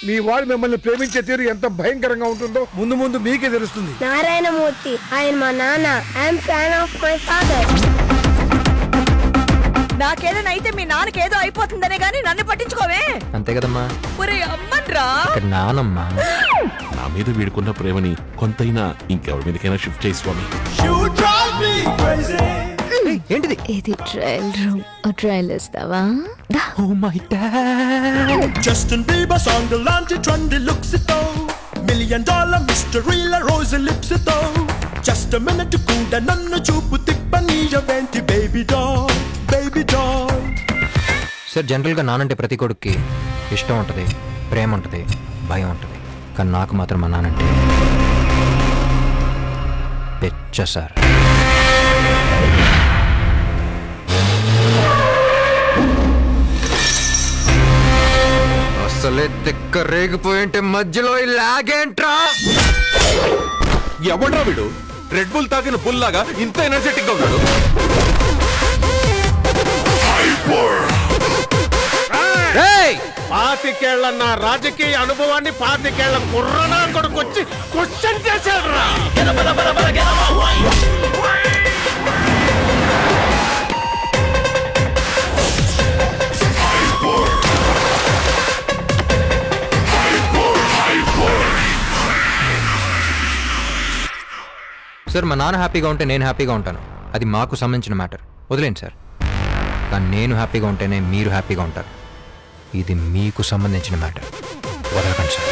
మీ వాడు మిమ్మల్ని ప్రేమించే తీరు ఎంత భయంకరంగా ఉంటుందో ముందు ముందు మీకే తెలుస్తుంది. నారాయణమూర్తి ఆయన మా నాన్న. I'm fan of my father. నాకేదైనా అయితే మీ నాన్నకేదో అయిపోతుందనే గానీ నన్ను పట్టించుకోవే. అంతే కదమ్మా. ఒరే అమ్మన్రా, ఇక్కడ నానమ్మా. నా మీద వీడుకున్న ప్రేమని కొంతైనా ఇంకెవరి మీదకైనా షిఫ్ట్ చేయి స్వామి. ఏంటిది? ఇది ట్రయల్ రూమ్. ట్రయల్ ఇస్తావా? Oh my dad. Justin Bieber song the launch trendy looks it though. $1 million mystery la rose lips it though. Just a minute kuda nannu chupu tippani eventi baby doll baby doll. Sir జనరల్గా నానంటే ప్రతి కొడుక్కి ఇష్టం ఉంటుంది, ప్రేమ ఉంటుంది, భయం ఉంటుంది. కానీ నాకు మాత్రం మా నానంటే పిచ్చ సార్. అసలే తిక్క రేగిపోయింటే మధ్యలో ఇలాగేంట్రా? ఎవడ్రా వీడు? రెడ్ బుల్ తాగిన బుల్ లాగా ఇంత ఎనర్జెటిక్ గా ఉన్నాడు. పాతికేళ్ల నా రాజకీయ అనుభవాన్ని 25 కుర్రనా కొడుకొచ్చి క్వశ్చన్ చేశాడు రా. సార్ మా నాన్న హ్యాపీగా ఉంటే నేను హ్యాపీగా ఉంటాను. అది మాకు సంబంధించిన మ్యాటర్, వదిలేండి సార్. కానీ నేను హ్యాపీగా ఉంటేనే మీరు హ్యాపీగా ఉంటారు. ఇది మీకు సంబంధించిన మ్యాటర్, వదలకండి సార్.